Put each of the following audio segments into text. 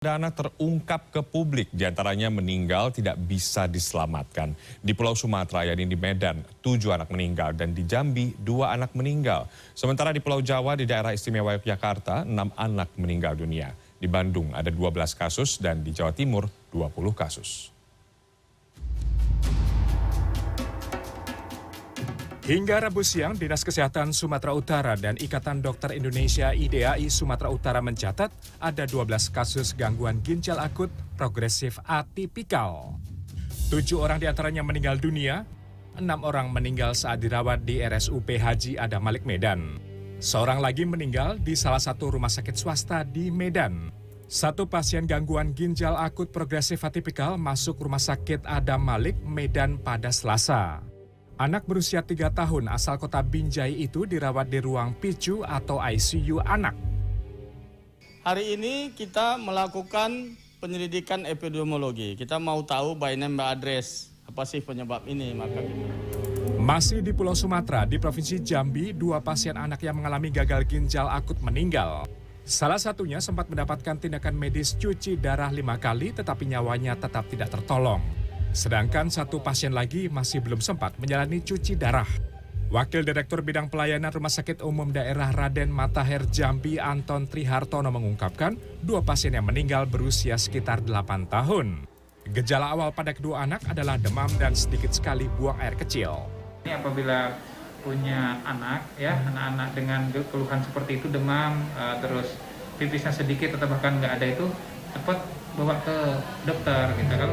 Dana terungkap ke publik, diantaranya meninggal tidak bisa diselamatkan. Di Pulau Sumatera, yakni di Medan, 7 anak meninggal dan di Jambi 2 anak meninggal. Sementara di Pulau Jawa di daerah istimewa Yogyakarta, 6 anak meninggal dunia. Di Bandung ada 12 kasus dan di Jawa Timur 20 kasus. Hingga Rabu siang, Dinas Kesehatan Sumatera Utara dan Ikatan Dokter Indonesia IDAI Sumatera Utara mencatat ada 12 kasus gangguan ginjal akut progresif atipikal. 7 orang diantaranya meninggal dunia, 6 orang meninggal saat dirawat di RSUP Haji Adam Malik Medan. Seorang lagi meninggal di salah satu rumah sakit swasta di Medan. Satu pasien gangguan ginjal akut progresif atipikal masuk rumah sakit Adam Malik Medan pada Selasa. Anak berusia 3 tahun asal kota Binjai itu dirawat di ruang PICU atau ICU anak. Hari ini kita melakukan penyelidikan epidemiologi. Kita mau tahu by name by address, apa sih penyebab ini. Masih di Pulau Sumatera, di Provinsi Jambi, 2 pasien anak yang mengalami gagal ginjal akut meninggal. Salah satunya sempat mendapatkan tindakan medis cuci darah 5 kali tetapi nyawanya tetap tidak tertolong. Sedangkan 1 pasien lagi masih belum sempat menjalani cuci darah. Wakil Direktur Bidang Pelayanan Rumah Sakit Umum Daerah Raden Matahir Jambi Anton Trihartono mengungkapkan 2 pasien yang meninggal berusia sekitar 8 tahun. Gejala awal pada kedua anak adalah demam dan sedikit sekali buang air kecil. Ini apabila punya anak, ya anak-anak dengan keluhan seperti itu, demam, terus pipisnya sedikit atau bahkan nggak ada, itu cepat bawa ke dokter gitu kan.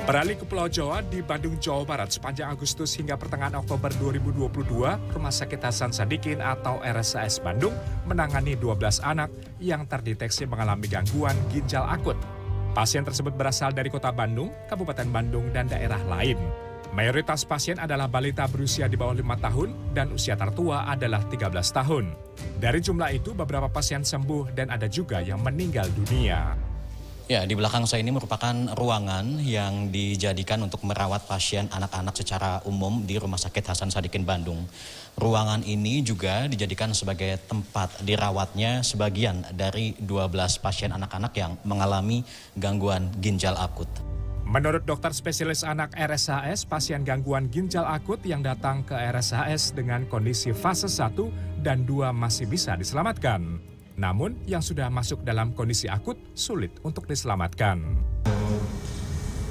Beralih ke Pulau Jawa, di Bandung, Jawa Barat, sepanjang Agustus hingga pertengahan Oktober 2022, Rumah Sakit Hasan Sadikin atau RSAS Bandung menangani 12 anak yang terdeteksi mengalami gangguan ginjal akut. Pasien tersebut berasal dari kota Bandung, Kabupaten Bandung, dan daerah lain. Mayoritas pasien adalah balita berusia di bawah 5 tahun dan usia tertua adalah 13 tahun. Dari jumlah itu, beberapa pasien sembuh dan ada juga yang meninggal dunia. Ya, di belakang saya ini merupakan ruangan yang dijadikan untuk merawat pasien anak-anak secara umum di Rumah Sakit Hasan Sadikin Bandung. Ruangan ini juga dijadikan sebagai tempat dirawatnya sebagian dari 12 pasien anak-anak yang mengalami gangguan ginjal akut. Menurut dokter spesialis anak RSAS, pasien gangguan ginjal akut yang datang ke RSAS dengan kondisi fase 1 dan 2 masih bisa diselamatkan. Namun, yang sudah masuk dalam kondisi akut sulit untuk diselamatkan.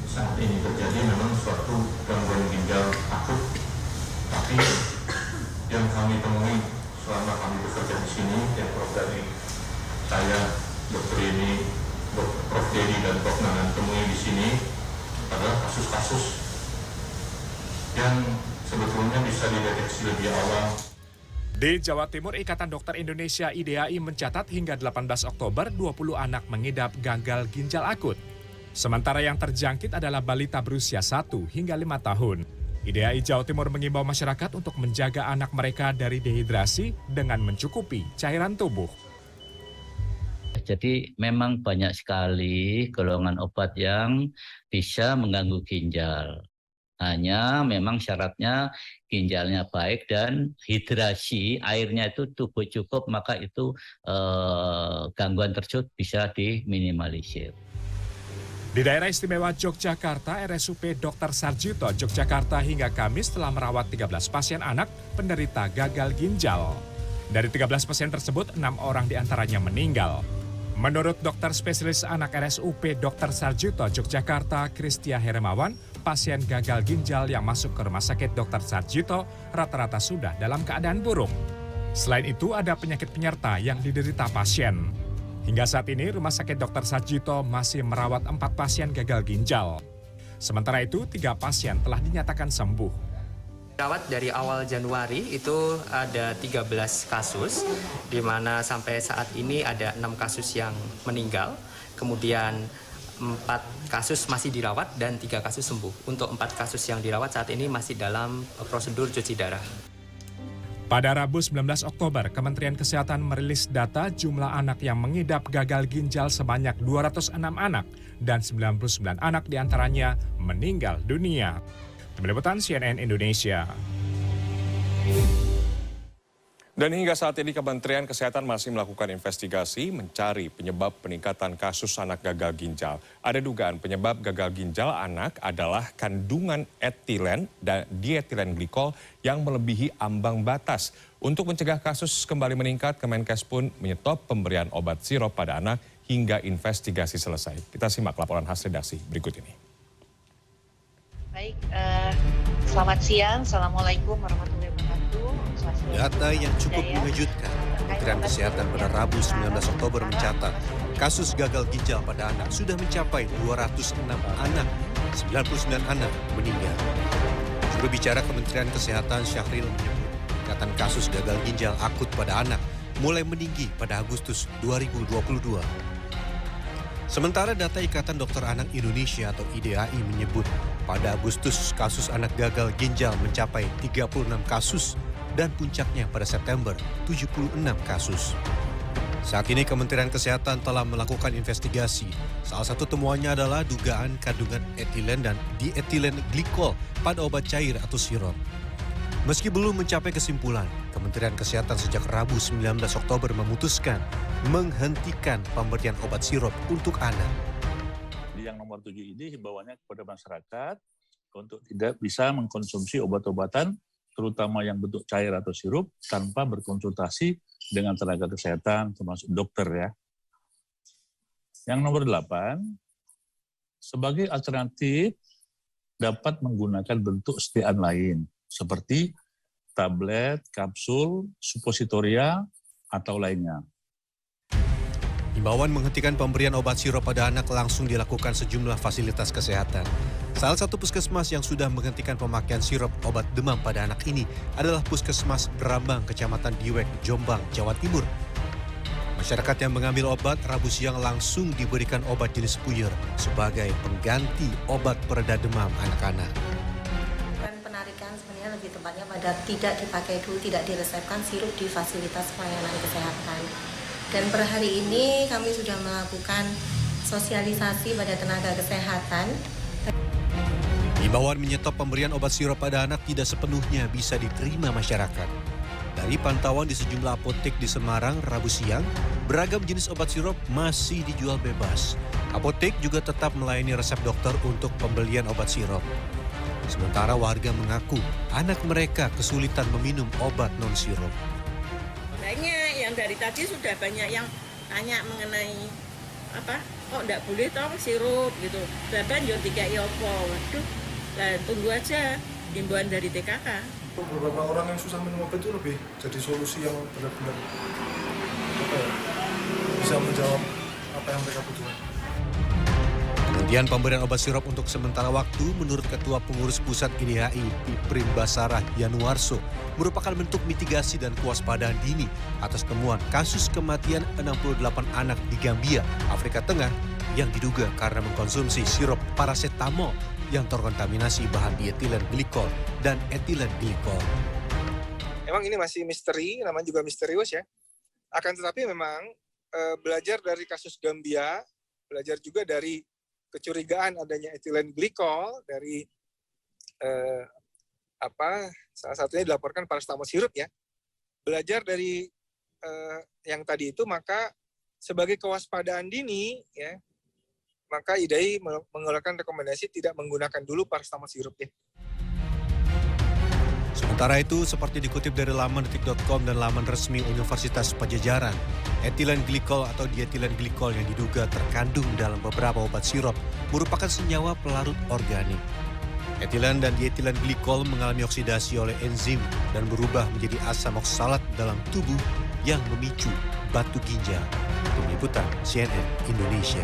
Saat ini terjadi memang suatu gangguan ginjal akut, tapi yang kami temui selama kami bekerja di sini, yang dari saya, dokter ini, Prof. Dedi dan Prof. Nanan temui di sini adalah kasus-kasus yang sebetulnya bisa dideteksi lebih awal. Di Jawa Timur, Ikatan Dokter Indonesia IDAI mencatat hingga 18 Oktober 20 anak mengidap gagal ginjal akut. Sementara yang terjangkit adalah balita berusia 1 hingga 5 tahun. IDAI Jawa Timur mengimbau masyarakat untuk menjaga anak mereka dari dehidrasi dengan mencukupi cairan tubuh. Jadi memang banyak sekali golongan obat yang bisa mengganggu ginjal. Hanya memang syaratnya ginjalnya baik dan hidrasi, airnya itu cukup, maka itu gangguan tersebut bisa diminimalisir. Di daerah istimewa Yogyakarta, RSUP Dr. Sarjito Yogyakarta hingga Kamis telah merawat 13 pasien anak penderita gagal ginjal. Dari 13 pasien tersebut, 6 orang diantaranya meninggal. Menurut dokter spesialis anak RSUP Dr. Sarjito Yogyakarta, Kristia Heremawan, pasien gagal ginjal yang masuk ke Rumah Sakit Dr. Sarjito rata-rata sudah dalam keadaan buruk. Selain itu, ada penyakit penyerta yang diderita pasien. Hingga saat ini, Rumah Sakit Dr. Sarjito masih merawat 4 pasien gagal ginjal. Sementara itu, 3 pasien telah dinyatakan sembuh. Rawat dari awal Januari itu ada 13 kasus, di mana sampai saat ini ada 6 kasus yang meninggal, kemudian 4 kasus masih dirawat dan 3 kasus sembuh. Untuk 4 kasus yang dirawat saat ini masih dalam prosedur cuci darah. Pada Rabu 19 Oktober, Kementerian Kesehatan merilis data jumlah anak yang mengidap gagal ginjal sebanyak 206 anak dan 99 anak diantaranya meninggal dunia. Tim Liputan CNN Indonesia. Dan hingga saat ini Kementerian Kesehatan masih melakukan investigasi mencari penyebab peningkatan kasus anak gagal ginjal. Ada dugaan penyebab gagal ginjal anak adalah kandungan etilen dan dietilen glikol yang melebihi ambang batas. Untuk mencegah kasus kembali meningkat, Kemenkes pun menyetop pemberian obat sirop pada anak hingga investigasi selesai. Kita simak laporan khas redaksi berikut ini. Baik, selamat siang. Assalamualaikum warahmatullahi wabarakatuh. Data yang cukup mengejutkan. Kementerian Kesehatan pada Rabu 19 Oktober mencatat kasus gagal ginjal pada anak sudah mencapai 206 anak, 99 anak meninggal. Juru bicara Kementerian Kesehatan Syahril menyebut peningkatan kasus gagal ginjal akut pada anak mulai meninggi pada Agustus 2022. Sementara data Ikatan Dokter Anak Indonesia atau IDAI menyebut pada Agustus kasus anak gagal ginjal mencapai 36 kasus dan puncaknya pada September 76 kasus. Saat ini Kementerian Kesehatan telah melakukan investigasi. Salah satu temuannya adalah dugaan kandungan etilen dan dietilen glikol pada obat cair atau sirop. Meski belum mencapai kesimpulan, Kementerian Kesehatan sejak Rabu 19 Oktober memutuskan menghentikan pemberian obat sirop untuk anak. Yang nomor 7 ini himbauannya kepada masyarakat untuk tidak bisa mengkonsumsi obat-obatan terutama yang bentuk cair atau sirup tanpa berkonsultasi dengan tenaga kesehatan termasuk dokter ya. Yang nomor 8, sebagai alternatif dapat menggunakan bentuk sediaan lain seperti tablet, kapsul, supositoria, atau lainnya. Himbauan menghentikan pemberian obat sirop pada anak langsung dilakukan sejumlah fasilitas kesehatan. Salah satu puskesmas yang sudah menghentikan pemakaian sirop obat demam pada anak ini adalah Puskesmas Brambang, Kecamatan Diwek, Jombang, Jawa Timur. Masyarakat yang mengambil obat Rabu siang langsung diberikan obat jenis puyer sebagai pengganti obat pereda demam anak-anak. Penarikan sebenarnya lebih tepatnya pada tidak dipakai dulu, tidak diresepkan sirup di fasilitas pelayanan kesehatan. Dan per hari ini kami sudah melakukan sosialisasi pada tenaga kesehatan. Himbauan menyetop pemberian obat sirop pada anak tidak sepenuhnya bisa diterima masyarakat. Dari pantauan di sejumlah apotek di Semarang Rabu siang, beragam jenis obat sirop masih dijual bebas. Apotek juga tetap melayani resep dokter untuk pembelian obat sirop. Sementara warga mengaku anak mereka kesulitan meminum obat non-sirop. Banyak yang dari tadi sudah banyak yang tanya mengenai kok enggak boleh toh sirup gitu. Bapak yo dikai opo. Waduh. Lah tunggu aja himbauan dari TKK. Beberapa orang yang susah minum obat itu lebih jadi solusi yang benar-benar bisa menjawab apa yang mereka butuhkan. Kemudian pemberian obat sirop untuk sementara waktu menurut Ketua Pengurus Pusat IDAI Piprim Basarah Yanuarso merupakan bentuk mitigasi dan kewaspadaan dini atas temuan kasus kematian 68 anak di Gambia, Afrika Tengah yang diduga karena mengkonsumsi sirop paracetamol yang terkontaminasi bahan dietilen glikol dan etilen glikol. Memang ini masih misteri, namanya juga misterius ya. Akan tetapi memang belajar dari kasus Gambia, belajar juga dari kecurigaan adanya etilen glikol dari salah satunya dilaporkan paracetamol sirup ya. Belajar dari yang tadi itu, maka sebagai kewaspadaan dini ya, maka IDAI mengeluarkan rekomendasi tidak menggunakan dulu paracetamol sirup ya. Sementara itu, seperti dikutip dari laman detik.com dan laman resmi Universitas Padjadjaran, etilen glikol atau dietilen glikol yang diduga terkandung dalam beberapa obat sirop merupakan senyawa pelarut organik. Etilen dan dietilen glikol mengalami oksidasi oleh enzim dan berubah menjadi asam oksalat dalam tubuh yang memicu batu ginjal. Tim Liputan CNN Indonesia.